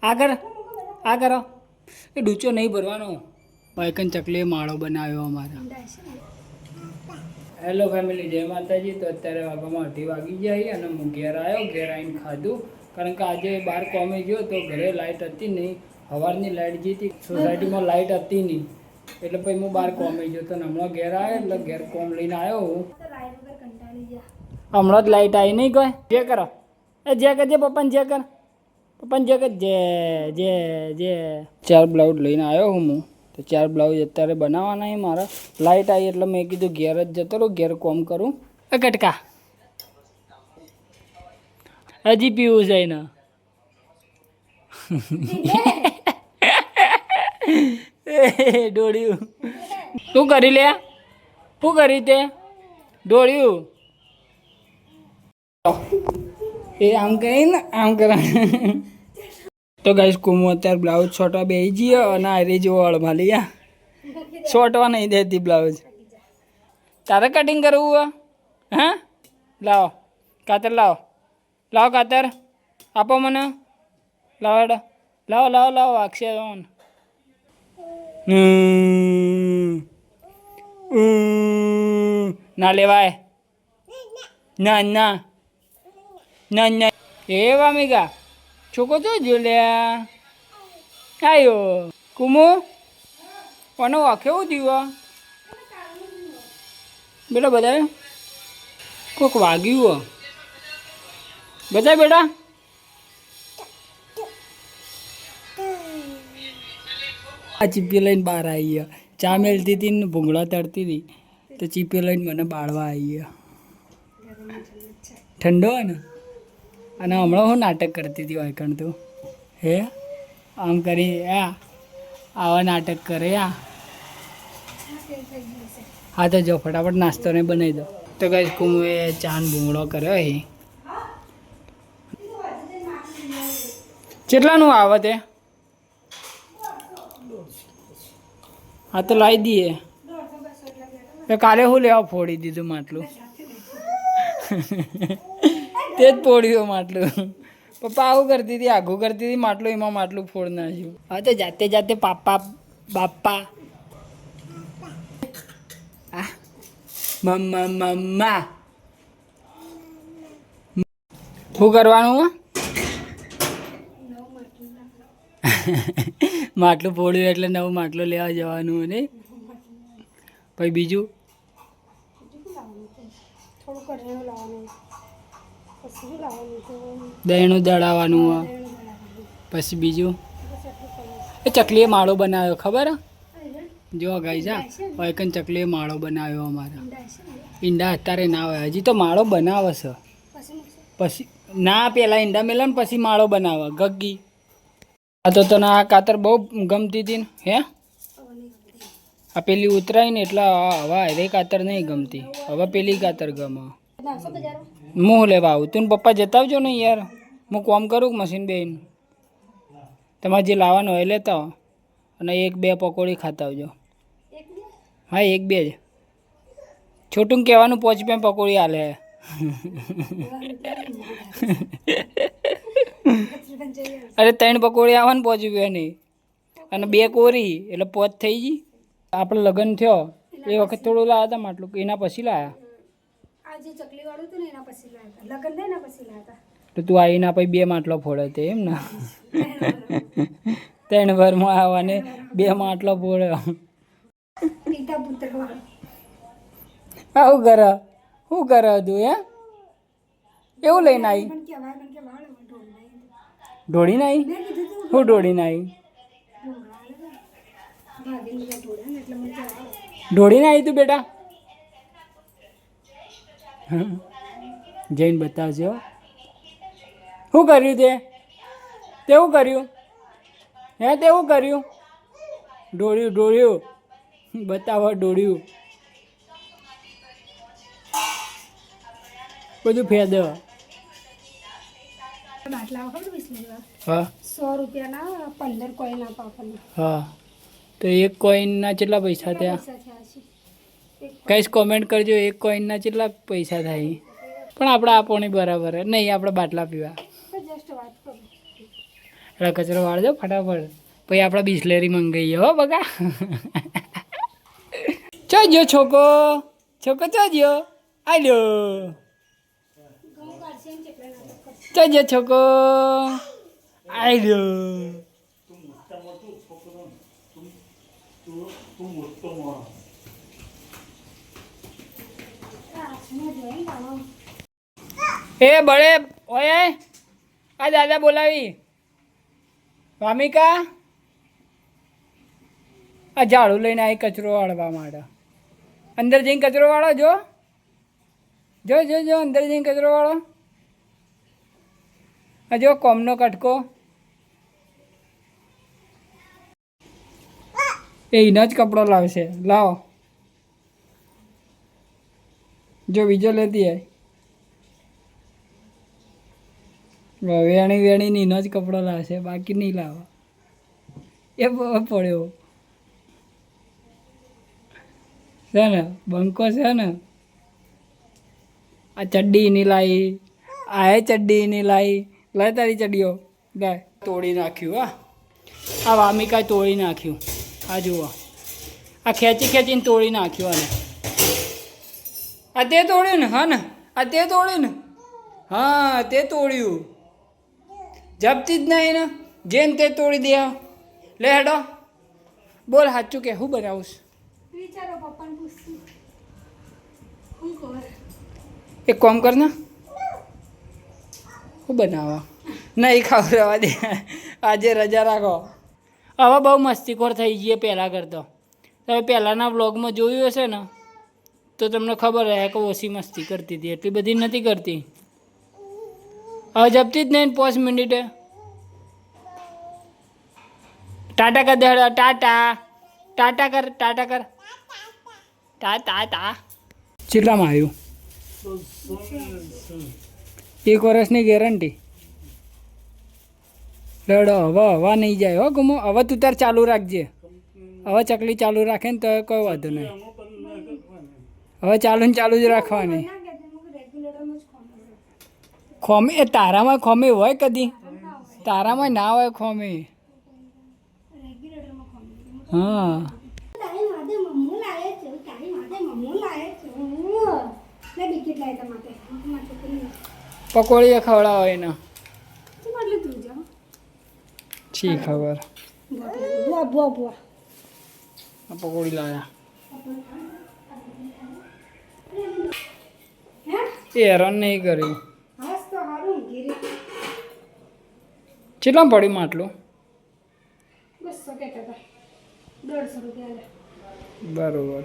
આ કરો એ ડૂચો નહીં ભરવાનો વાયકન ચકલીએ માળો બનાવ્યો અમારા હેલો ફેમિલી જય માતાજી તો અત્યારે વાગવામાં 8 વાગી જાય અને હું ઘેર આવ્યો ઘેર આવીને ખાધું કારણ કે આજે બહાર કોમે ગયો તો ઘરે લાઇટ હતી નહીં સવારની લાઇટ જતી સોસાયટીમાં લાઇટ હતી નહીં એટલે પછી હું બહાર કોમે ગયો તો હમણાં ઘેર આવ્યો એટલે ઘેર કોમ લઈને આવ્યો હું હમણાં જ લાઇટ આવી નહીં કોઈ જે કરો એ જે કરજે પપ્પાને જે કર પપ્પાને જે કર જે 4 બ્લાઉઝ લઈને આવ્યો હું તો 4 બ્લાઉઝ અત્યારે બનાવવાના છે મારા લાઇટ આવી એટલે મેં કીધું ઘેર જ જતો રહું ઘેર કોમ કરું એ કટકા હજી પીવું છે ને ડોળ્યું શું કરી લે શું કરી તે ડોળ્યું એ આમ કરી ને આમ કરા તો ગાઈસ કુમુ અત્યારે બ્લાઉઝ છોટવા બેસી જઈએ અને આરી જેવો અળમાં લઈએ છોટવા નહીં દેતી બ્લાઉઝ તારે કટિંગ કરવું હા લાવો કાતર લાવો કાતર આપો મને લાવો એડો લાવો અક્ષય ના લેવાય ના એવા મીગા છોકો તો જો લે આયો કુમુ કોનો કેવું થયું બેટા બધા કોક વાગ્યું બધા બેટા આ ચીપી લઈને બહાર આવી ગયા ચા મેલતી હતી ને ભૂંગળા તળતી હતી તો ચીપી લઈને મને બાળવા આવી ગયા ઠંડો હોય ને અને હમણાં હું નાટક કરતી હતી વાયકણ તું હે આમ કરી આવા નાટક કરે હા તો જો ફટાફટ નાસ્તો ને બનાવી દો તો કઈ કુમુએ ચાન ભૂંગળો કર્યો હે કેટલાનું આવે તે હા તો લાવી દઈએ કાલે હું લેવા ફોડી દીધું માટલું તે જ પોડ્યું માટલું પપ્પા આવું કરતી હતી આઘું કરતી હતી માટલું એમાં માટલું ફોડ નાખ્યું હા તો જાતે બાપ્પા મમ્મા શું કરવાનું માટલું ફોડ્યું એટલે નવું માટલું લેવા જવાનું ને પછી બીજું દહીંનું દળાવવાનું પછી બીજું એ ચકલીએ માળો બનાવ્યો ખબર જો ગાઈસ વાયકન ચકલીએ માળો બનાવ્યો અમારા ઈંડા અત્યારે ના હોય હજી તો માળો બનાવે છે પછી ના પેલા ઈંડા મેલા ને પછી માળો બનાવે ગગ્ગી આ તો તને આ કાતર બહુ ગમતી હતી ને હે આ પેલી ઉતરાય ને એટલે હવે અરે કાતર નહીં ગમતી હવે પેલી કાતર ગમે હું લેવા આવું તું પપ્પા જતા આવજો ને યાર હું કોમ કરું મશીન બેન તમારે જે લાવવાનું હોય લેતા હો અને 1-2 પકોડી ખાતા આવજો હા 1-2 જ છોટું કહેવાનું 5 રૂપિયા પકોડી હાલે અરે 3 પકોડી આવે ને 5 રૂપિયાની અને 2 કોરી એટલે 5 થઈ ગઈ આપણે લગ્ન થયો એ વખત થોડું લાવ્યા હતા માટલું એના પછી લાવ્યા તો તું આવીના પછી 2 માટલો ફોડે તે એમ ને 3 વારમાં આવવાને 2 માટલો ફોડ્યો આવું કરે શું કરે તું હે એવું લઈને આવી ઢોળીને આવી હું ઢોળીને આવી ઢોળીને આવી તું બેટા જઈને બતાવજો શું કર્યું તેવું કર્યું હે તેવું કર્યું ઢોળ્યું બતાવો ઢોળ્યું બધું ફેદ હા 100 રૂપિયાના 15 કોઈન આપવા હા તો 1 કોઈનના કેટલા પૈસા થયા કઈશ કોમેન્ટ કરજો 1 કોઈનના કેટલા પૈસા થાય પણ આપણે આપોની બરાબર નહીં આપણે બાટલા પીવા એટલે કચરો વાળજો ફટાફટ. પછી આપણે બિસ્લેરી મંગાવીએ હો બગા. ચો ગયો છોકો? છોકો ચો ગયો? આલ્યો. ચો ગયો છોકો? આલ્યો. એ બળે ઓય આ દાદા બોલાવી. વામિકા આ ઝાડુ લઈને આવી કચરો વાળવા માટે. અંદર જઈને કચરો વાળો. જો જો જો જો અંદર જઈને કચરો વાળો. આ જો કોમનો કટકો. એનો જ કપડો લાવશે. લાવો જો બીજો લેતી આય. વેણી વેણીને એનો જ કપડો લાવશે, બાકી નહીં લાવવા. એ પડ્યો છે ને, બંકો છે ને. આ ચડ્ડી નહીં લાવી, આ ચડ્ડી નહીં લાવી. લાય તારી ચડ્ડીઓ ગાય. તોડી નાખ્યું. આ વામિકા તોડી નાખ્યું. આ જુઓ, આ ખેંચી ખેંચીને તોડી નાખ્યું. અને આ તે તોડ્યું ને. હા ને, આ તે તોડ્યું ને. હા તે તોડ્યું. જપતી જ નહીં ને, જેમ તે તોડી દે. લે હેડો બોલ સાચું કે હું બનાવું? વિચારો પપ્પાને પૂછશું. હું કહું એક કામ કર ને, હું બનાવવા નહીં ખાવડાવવા દે. આજે રજા રાખો. હવે બહુ મસ્તીખોર થઈ જઈએ પહેલાં કરતો. તમે પહેલાંના વ્લોગમાં જોયું હશે ને તો તમને ખબર રહે કે ઓછી મસ્તી કરતી હતી, એટલી બધી નથી કરતી. હવે જપતી જ નહીં 5 મિનિટે. ટાટા કર દે. ટાટા ટાટા કર. ટાટા કર. ટાટા ટા. કેટલામાં આવ્યું? 1 વર્ષની ગેરંટી. લડો હવે હવા નહીં જાય હો ગુમો. હવે તું તાર ચાલુ રાખજે. હવે ચકલી ચાલુ રાખે ને તો કોઈ વાંધો નહીં. હવે ચાલુ ને ચાલુ જ રાખવાની. ખોમી એ તારામાં ખોમી હોય કદી? તારામાં ના હોય ખોમી. હા પકોડી ખવડાવો એને. છી ખબર. પકોડી લાયા. એ હેરાન નહીં કર્યું. કેટલા પડ્યું માટલું? 150 રૂપિયા. બરોબર.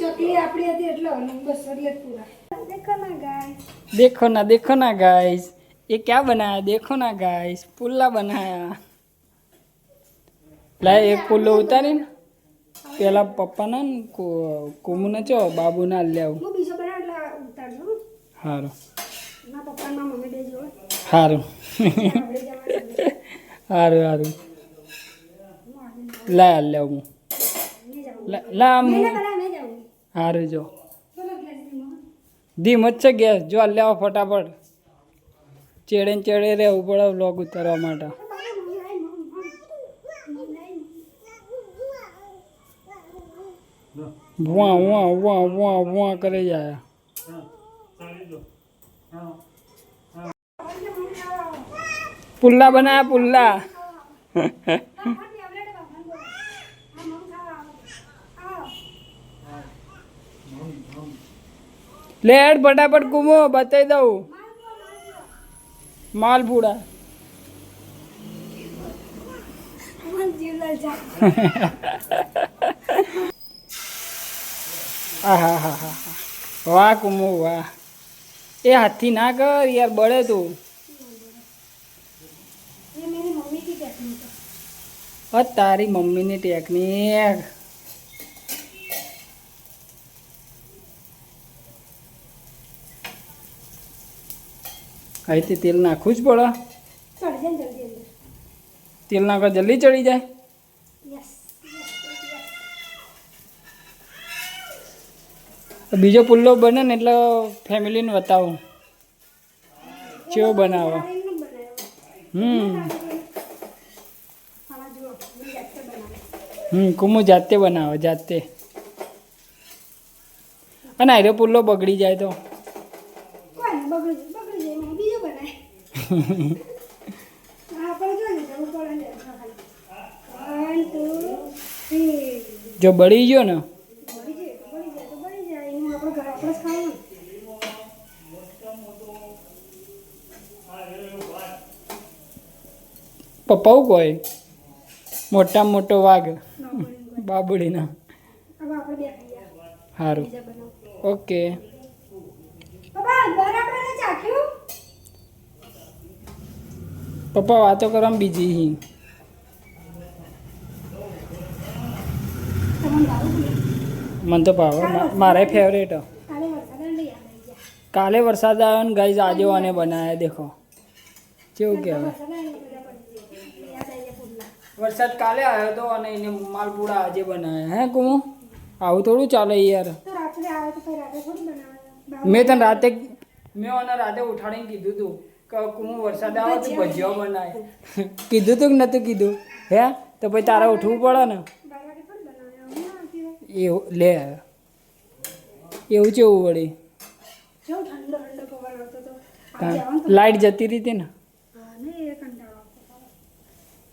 ચકલી આપણી હતી એટલે 200 એટલે પૂરા. દેખો ના ગાઈસ. देखो ना, देखो ना गाइस, ये क्या बनाया? देखो ना गाइस, पुल्ला बनाया. लाए एक पुल्लो उतारी ने પેલા પપ્પાના ને કોમુને ચો બાબુના લે આવું. હું બીજો બનાવ એટલે ઉતારજો. સારું. ના પપ્પા ના મમ્મી બે જોડે. સારું આપણે જવાનું. સારું સારું. લા લે હું લા હું સારું. જો ધીમ જ છે ગેસ. જો લેવા ફટાફટ. ચેડે ને ચેડે રહેવું પડે વ્લોગ ઉતારવા માટે. વાહ વાહ વાહ વાહ વાહ કરે જાય. પુલ્લા બનાયા પુલ્લા. લે હેડ ફટાફટ કુમો બતાવી દઉં. માલપુડા. હા હા હા. વાહ કુમો વાહ. એ હાથથી ના કર યાર, બળે તું. તારી મમ્મીની ટેકનિક. અહીંથી તેલ નાખવું જ પડે. તેલ નાખવા જલ્દી ચડી જાય. બીજો પુલ્લો બને ને એટલે ફેમિલીને બતાવું કેવો બનાવો. આમાં જુઓ હું જાતે બનાવું. કુમુ જાતે બનાવે જાતે. અને આયરો પુલ્લો બગડી જાય તો કોઈ નહીં, બગડી જાય એમાં બીજું બનાય. આપણે જો ને જવું પડે ને ખાલી 1 2 3 જો બળી ગયો ને બળી જાય તો બળી જાય એનું આપણે ઘર આપણે જ ખાવાનું. પપ્પાઓ કોઈ મોટામાં મોટો વાઘ ન બળી બાબુડીના. હવે આપણે બે ખાઈએ. સારું બીજા બનાવો. ઓકે. પપ્પા દર આપણે ચાખ્યું. પપ્પા વાતો કરવામાં બીજી હી. તમને ભાવું ને? મને તો ભાવે મારે ફેવરેટ. કાલે વરસાદ લઈ આવી ગયા. કાલે વરસાદ આવ્યો ને ગાઈઝ આજે આને બનાવ્યા દેખો કેવું કહેવાય. વરસાદ આવી બધા પડી જાય. યાદ આવી ગયા પૂરના. વરસાદ કાલે આવ્યો તો અને એને માલપુડા આજે બનાવ્યા. હે કુમુ આવું થોડું ચાલે યાર. તો રાત્રે આવે તો કઈ રાત્રે થોડી બનાવે. મેં તને રાતે રાતે ઉઠાડીને કીધું તું કે કુમુ વરસાદ આવે તો ભજીયો બનાય. કીધું તું કે નતું કીધું? હે તો પછી તારે ઉઠવું પડે ને. 12 વાગે થોડી બનાવે. હમણાં આવતી હોય. એવું લે એવું કેવું વળી. જો ઠંડો ઠંડો પવન આવતો તો આજે આવવાનું તો લાઈટ જતી રહી હતી ને. હા ને એ કંટાળો આવતો હતો.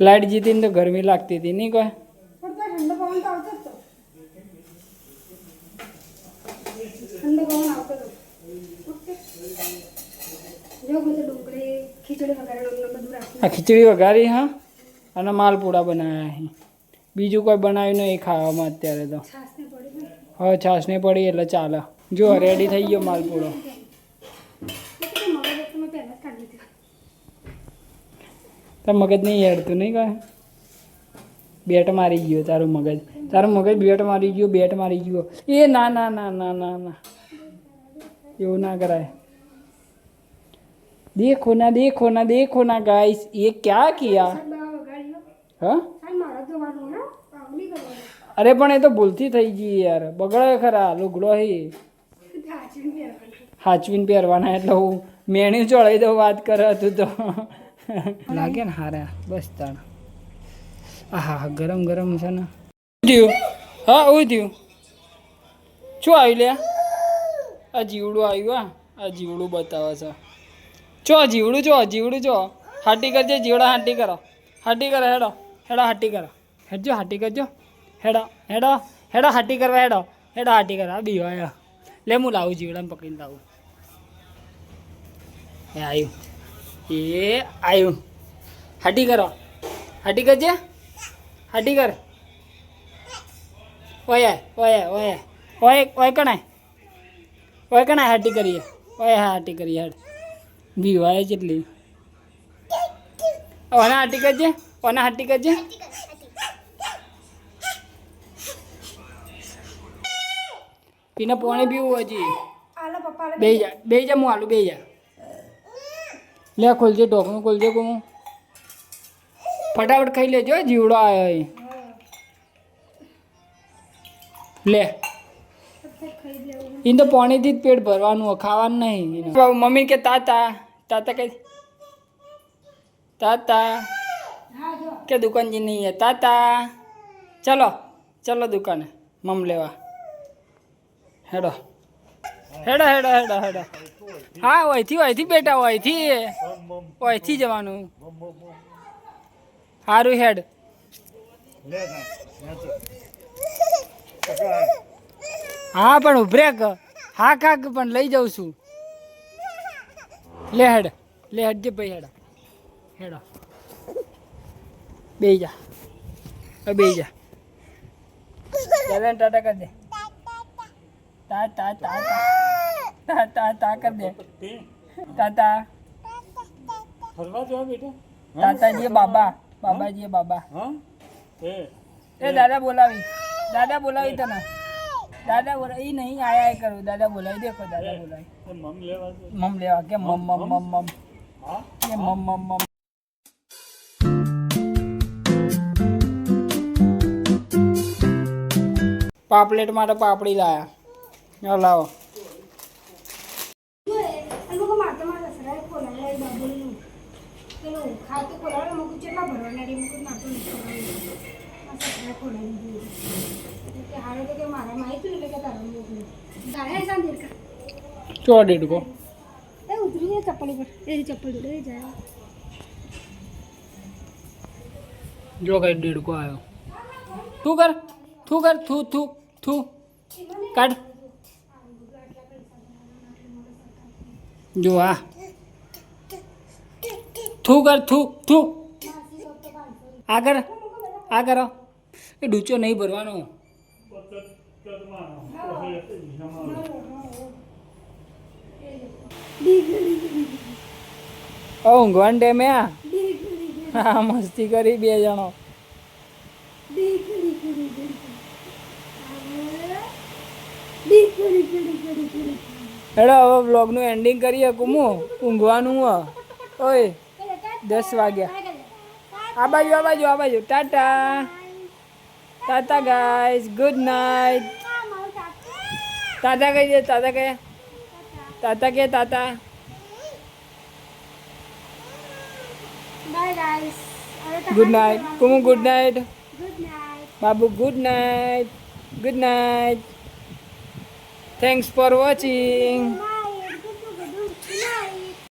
લાઈટ જતી ને તો ગરમી લાગતી હતી નહીં કોઈ. પણ તો ઠંડો પવન તો આવતો જ તો. ઠંડો પવન આવતો હતો. ઓકે. જો બધું ડુંગળી ખીચડી વગેરે બધું રાખી. આ ખીચડી વઘારી હા અને માલપુડા બનાવ્યા અહીં. બીજું કોઈ બનાવ્યું નહીં ખાવામાં અત્યારે તો. છાસને પડી ને. હવે છાશ નહીં પડી એટલે ચાલે. જો રેડી થઈ ગયો માલપુડો. એટલે કે મગજ તો મેં પહેલા જ કાઢી દીધું. તાર મગજ નહીં હેડતું નહીં કહે. બેટ મારી ગયો તારું મગજ. તારું મગજ બેટ મારી ગયો બેટ મારી ગયો. એ ના ના ના ના ના ના એવું ના કરાય. देखो ना गाइस ये क्या किया. સાહેબ દવા વગાડ્યો. હા સાહેબ મારા જવાનું હે પાવલી કરવાનું. અરે પણ એ તો ભૂલથી થઈ ગઈ યાર. બગડે ખરા લુગડો હે હાચવીને પહેરવાનું. હાચવીને પહેરવાના એટલે હું મેણ્યું ચડાવી દઉં વાત કરે તું તો. લાગે ને હારા બસ તાણ. હા ગરમ ગરમ છે ને. થયું હા એવું થયું. શું આવ્યું લે? આ જીવડું આવ્યું. આ જીવડું બતાવે છે. જીવડું ચો હાટી કરજે. જીવડા હાટી કરો. હાટી કરો હેડો હાટી કરો. હેડજો હાટી કરજો. હેડો હાટી કરવા હેડો હાટી કરવા. બીવાયા લે હું લાવું જીવડાને પકડીને લાવું. એ આવ્યું હાટી કરો. હાટી કરજે. હાટી કર. ઓય કણાય હાટી કરીએ. હાટી કરીએ હેડ. બીવાય કેટલી. ઓના હાટી કરજે. પીને પાણી પીવું હજી. આલો પપ્પા બે જા હું આલું બે જા. લે ખોલજે ઢોકણું ખોલજે કું. ફટાફટ ખાઈ લેજો જીવડો આવ્યો અહીં. લે ખાઈ લેવું. એને તો પાણીથી જ પેટ ભરવાનું ખાવાનું નહીં. મમ્મી કે તાતા કે તાતા હા જો કે દુકાન જી નહીં હે તાતા. ચલો દુકાને મમ લેવા. હેડો. હા ઓયથી બેટા ઓયથી જવાનું. સારું હેડ. હા પણ ઉભરે હા કાક પણ લઈ જાઉં છું. લે હેડજે ભાઈ હેડો બે જા ટાટા કર દે. તા કર દે. તાતા તાતાજી બાબા એ દાદા બોલાવી તને. દાદા બોલાવી નહીં આયા કરું. દાદા બોલાવી દેખો. દાદા બોલાવી મમ લેવા કે મમ કે મમ. પાપલેટ માટે પાપડી લાયા. લાવો. આ લોકો મારતા સસરાએ ખોલાવ્યા બાબુનું પેલું ખાતું ભરવાના રિમોટ નાખો નથી કરવાનું. આ સપના ખોલાવી દીધું. એટલે કે હારે તો કે મારામાં આવી હતું એટલે કે તારા મોકલું. ગાળે શાંતિ કર. ચો દેડકો એ ઉતરી જાય ચપ્પલ ઉપર. એ ચપ્પલ જોડે જાય. જો કઈ દેડકો આવ્યો. તું કર થું કર થું થું થું કાઢ. જો આ થું કર થું થું આગળ આ કરો. એ ડૂચો નહીં ભરવાનો. ઊંઘવાનું ટાઈમે હા મસ્તી કરી બે જણો. હેડો હવે બ્લોગનું એન્ડિંગ કરીએ કુમું. ઊંઘવાનું ઓય 10 વાગ્યા. આ બાજુ tata tata guys good night. Tata કહીએ તાતા કે tata. Bye guys. Good night Kumu good night. Good night. બાબુ good night. Thanks for watching.